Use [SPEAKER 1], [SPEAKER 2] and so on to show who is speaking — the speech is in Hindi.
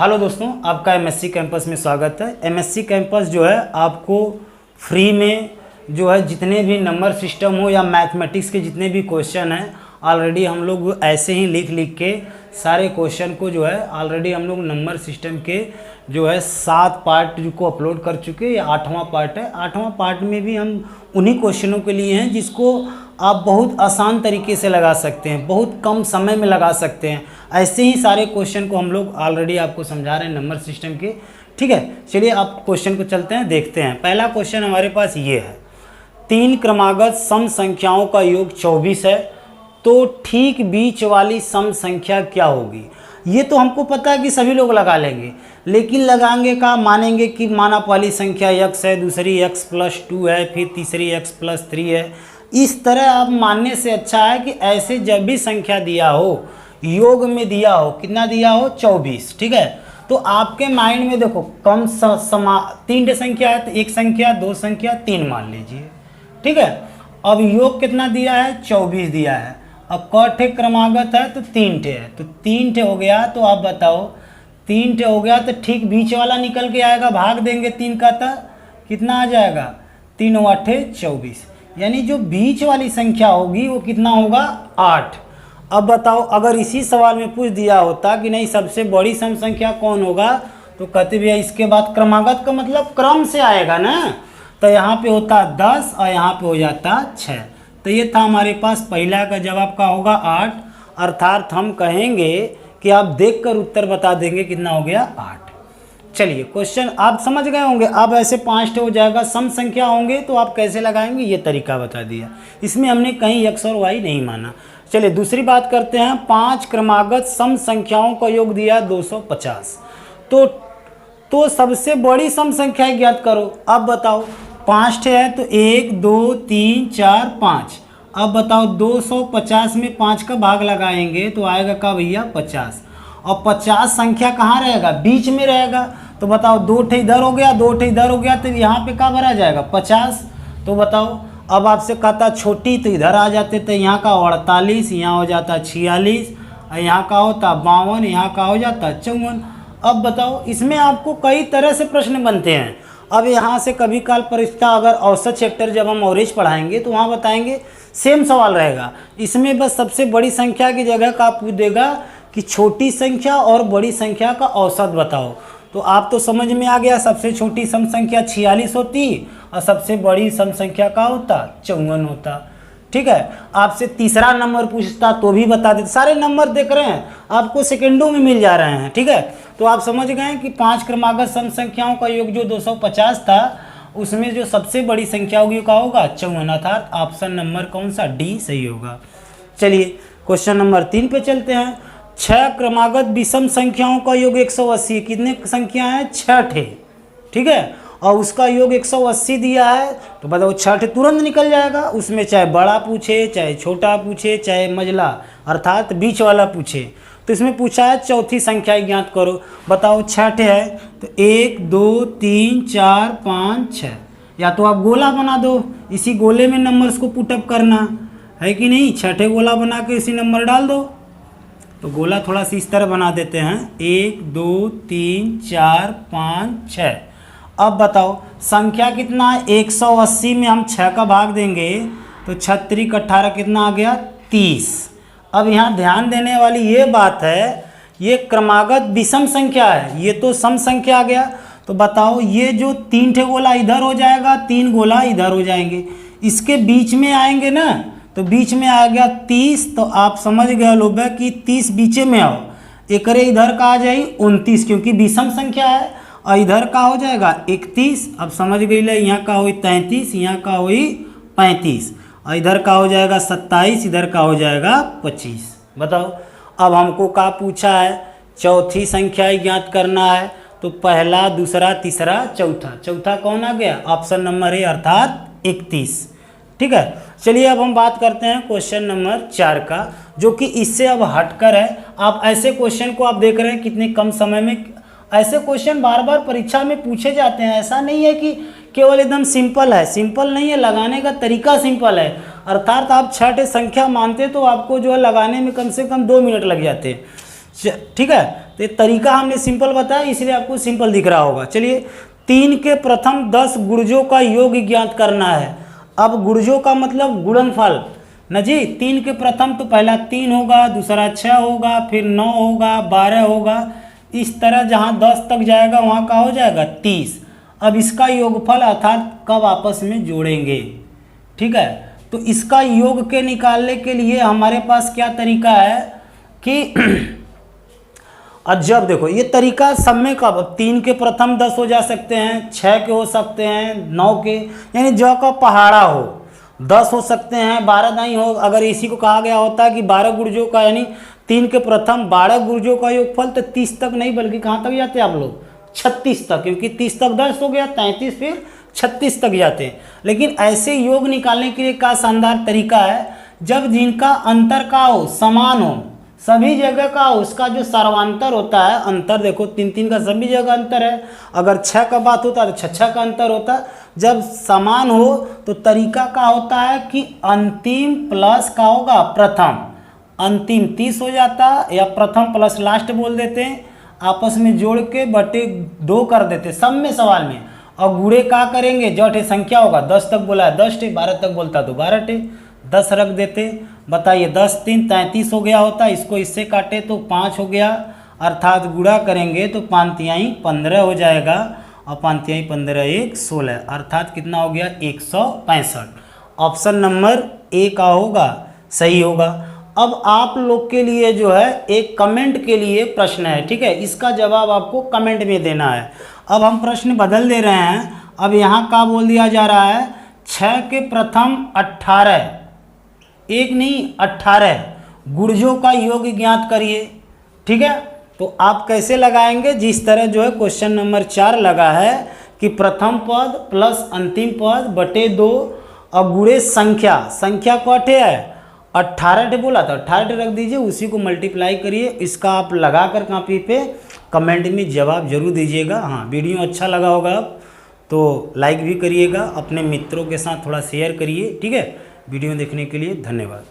[SPEAKER 1] हेलो दोस्तों, आपका एमएससी कैंपस में स्वागत है। एमएससी कैंपस जो है आपको फ्री में जो है जितने भी नंबर सिस्टम हो या मैथमेटिक्स के जितने भी क्वेश्चन हैं ऑलरेडी हम लोग ऐसे ही लिख के सारे क्वेश्चन को जो है ऑलरेडी हम लोग नंबर सिस्टम के जो है 7 पार्ट को अपलोड कर चुके हैं। ये 8वां पार्ट है। 8वां पार्ट में भी हम उन्हीं क्वेश्चनों के लिए हैं जिसको आप बहुत आसान तरीके से लगा सकते हैं, बहुत कम समय में लगा सकते हैं। ऐसे ही सारे क्वेश्चन को हम लोग ऑलरेडी आपको समझा रहे हैं नंबर सिस्टम के। ठीक है, चलिए आप क्वेश्चन को चलते हैं, देखते हैं। पहला क्वेश्चन हमारे पास ये है, 3 क्रमागत सम संख्याओं का योग 24 है, तो ठीक बीच वाली सम संख्या क्या होगी। ये तो हमको पता है कि सभी लोग लगा लेंगे, लेकिन लगाएंगे का मानेंगे कि माना पहली संख्या x है, दूसरी x+2 है, फिर तीसरी x+3 है। इस तरह आप मानने से अच्छा है कि ऐसे जब भी संख्या दिया हो, योग में दिया हो, कितना दिया हो 24, ठीक है, तो आपके माइंड में देखो कम 3 संख्या है तो 1 संख्या 2 संख्या 3 मान लीजिए। ठीक है, अब योग कितना दिया है 24 दिया है। अब क ठे क्रमागत है तो 3 ठे है, तो 3 ठे हो गया। तो आप बताओ 3 ठे हो गया तो ठीक बीच वाला निकल के आएगा, भाग देंगे 3 का तो कितना आ जाएगा 3 × 8 = 24, यानी जो बीच वाली संख्या होगी वो कितना होगा 8। अब बताओ अगर इसी सवाल में पूछ दिया होता कि नहीं सबसे बड़ी सम संख्या कौन होगा, तो कहते भैया इसके बाद क्रमागत का मतलब क्रम से आएगा ना, तो यहाँ पे होता 10 और यहाँ पे हो जाता 6। तो ये था हमारे पास पहला का जवाब का होगा 8, अर्थात हम कहेंगे कि आप देखकर उत्तर बता देंगे कितना हो गया 8। चलिए क्वेश्चन आप समझ गए होंगे। अब ऐसे 5 हो जाएगा, सम संख्या होंगे तो आप कैसे लगाएंगे ये तरीका बता दिया। इसमें हमने कहीं x और y नहीं माना। चलिए दूसरी बात करते हैं। 5 क्रमागत सम संख्याओं का योग दिया 250, तो सबसे बड़ी सम संख्या ज्ञात करो। अब बताओ 5 है तो 1 2 3 4 5। अब बताओ 250 में 5 का भाग लगाएंगे तो आएगा का भैया 50, और 50 संख्या कहाँ रहेगा बीच में रहेगा। तो बताओ 2 ठे इधर हो गया 2 ठे इधर हो गया, तो यहाँ पे क्या भरा जाएगा 50। तो बताओ अब आपसे कहता छोटी तो इधर आ जाते, तो यहाँ का 48, यहाँ हो जाता 46, और यहाँ का होता 52, यहाँ का हो जाता 54। अब बताओ इसमें आपको कई तरह से प्रश्न बनते हैं। अब यहाँ से कभी काल परीक्षा अगर औसत चैप्टर जब हम एवरेज पढ़ाएंगे तो वहाँ बताएंगे सेम सवाल रहेगा। इसमें बस सबसे बड़ी संख्या की जगह का पूछ देगा कि छोटी संख्या और बड़ी संख्या का औसत बताओ। तो आप तो समझ में आ गया, सबसे छोटी सम संख्या 46 होती और सबसे बड़ी सम संख्या का होता 54 होता। ठीक है, आपसे तीसरा नंबर पूछता तो भी बता देते। सारे नंबर देख रहे हैं आपको सेकंडों में मिल जा रहे हैं। ठीक है, तो आप समझ गए कि 5 क्रमागत सम संख्याओं का योग जो 250 था उसमें जो सबसे बड़ी संख्या होगी का होगा 54, अर्थात ऑप्शन नंबर कौन सा डी सही होगा। चलिए क्वेश्चन नंबर 3 पे चलते हैं। 6 क्रमागत विषम संख्याओं का योग 180, कितने संख्या है 6 ठे। ठीक है, और उसका योग 180 दिया है, तो बताओ 6 ठे तुरंत निकल जाएगा। उसमें चाहे बड़ा पूछे चाहे छोटा पूछे चाहे मझला अर्थात बीच वाला पूछे। तो इसमें पूछा है चौथी संख्या ज्ञात करो। बताओ 6 ठे है तो 1 2 3 4 5 6, या तो आप गोला बना दो, इसी गोले में नंबर्स को पुटअप करना है कि नहीं। 6 ठे गोला बना के इसी नंबर डाल दो। तो गोला थोड़ा सी इस तरह बना देते हैं 1 2 3 4 5 6। अब बताओ संख्या कितना है 180 में हम 6 का भाग देंगे तो 36 × 18 कितना आ गया 30। अब यहाँ ध्यान देने वाली ये बात है, ये क्रमागत विषम संख्या है, ये तो सम संख्या आ गया। तो बताओ ये जो 3 ठे गोला इधर हो जाएगा, 3 गोला इधर हो जाएंगे, इसके बीच में आएंगे ना, तो बीच में आ गया 30। तो आप समझ गए लोग कि 30 बीचे में आओ, एक इधर का आ जाए 29 क्योंकि विषम संख्या है, और इधर का हो जाएगा 31। अब समझ गई ले, यहाँ का हुई 33, यहाँ का हुई 35, और इधर का हो जाएगा 27, इधर का हो जाएगा 25। बताओ अब हमको क्या पूछा है चौथी संख्या ज्ञात करना है। तो पहला दूसरा तीसरा चौथा कौन आ गया ऑप्शन नंबर ए अर्थात 31। ठीक है, चलिए अब हम बात करते हैं क्वेश्चन नंबर 4 का, जो कि इससे अब हटकर है। आप ऐसे क्वेश्चन को आप देख रहे हैं कितने कम समय में ऐसे क्वेश्चन बार बार परीक्षा में पूछे जाते हैं। ऐसा नहीं है कि केवल एकदम सिंपल है, सिंपल नहीं है, लगाने का तरीका सिंपल है। अर्थात आप 6 संख्या मानते तो आपको जो है लगाने में कम से कम 2 मिनट लग जाते। ठीक है, तो ये तरीका हमने सिंपल बताया इसलिए आपको सिंपल दिख रहा होगा। चलिए 3 के प्रथम 10 गुणजों का योग ज्ञात करना है। अब गुणजों का मतलब गुणनफल ना जी। 3 के प्रथम तो पहला 3 होगा, दूसरा 6 होगा, फिर 9 होगा, 12 होगा, इस तरह जहाँ 10 तक जाएगा वहाँ का हो जाएगा 30। अब इसका योगफल अर्थात कब आपस में जोड़ेंगे, ठीक है। तो इसका योग के निकालने के लिए हमारे पास क्या तरीका है कि और जब देखो ये तरीका सब में कब 3 के प्रथम 10 हो जा सकते हैं, 6 के हो सकते हैं, 9 के, यानी जो का पहाड़ा हो 10 हो सकते हैं, 12 नहीं हो। अगर इसी को कहा गया होता कि 12 गुर्जों का यानी 3 के प्रथम 12 गुर्जों का योगफल, तो 30 तक नहीं बल्कि कहाँ तक जाते हैं आप लोग 36 तक, क्योंकि 30 तक 10 हो गया, 33 फिर 36 तक जाते हैं। लेकिन ऐसे योग निकालने के लिए का शानदार तरीका है, जब जिनका अंतर का हो समान हो, सभी जगह का उसका जो सर्वांतर होता है, अंतर देखो 3 का सभी जगह अंतर है। अगर 6 का बात होता है तो 6 का अंतर होता है। जब समान हो तो तरीका का होता है कि अंतिम प्लस का होगा प्रथम, अंतिम 30 हो जाता, या प्रथम प्लस लास्ट बोल देते हैं, आपस में जोड़ के बटे 2 कर देते सब में सवाल में। और गुणे का करेंगे, जो ठे संख्या होगा 10 तक बोला है 10 टे, 12 तक बोलता तो 12 टे, 10 रख देते। बताइए 10 3 33 हो गया होता, इसको इससे काटे तो 5 हो गया, अर्थात गुणा करेंगे तो 5 तिहाई 15 हो जाएगा, और 5 तिहाई 15 1 16, अर्थात कितना हो गया 165। ऑप्शन नंबर ए का होगा सही होगा। अब आप लोग के लिए जो है एक कमेंट के लिए प्रश्न है, ठीक है, इसका जवाब आपको कमेंट में देना है। अब हम प्रश्न बदल दे रहे हैं। अब यहाँ का बोल दिया जा रहा है 6 के प्रथम 18, एक नहीं 18 गुणजों का योग ज्ञात करिए, ठीक है। तो आप कैसे लगाएंगे, जिस तरह जो है क्वेश्चन नंबर 4 लगा है कि प्रथम पद प्लस अंतिम पद बटे 2 और गुणे संख्या, संख्या कौटे है 18 टे बोला था, 18 टे रख दीजिए, उसी को मल्टीप्लाई करिए। इसका आप लगाकर कॉपी पे कमेंट में जवाब जरूर दीजिएगा। हाँ, वीडियो अच्छा लगा होगा तो लाइक भी करिएगा, अपने मित्रों के साथ थोड़ा शेयर करिए, ठीक है। वीडियो देखने के लिए धन्यवाद।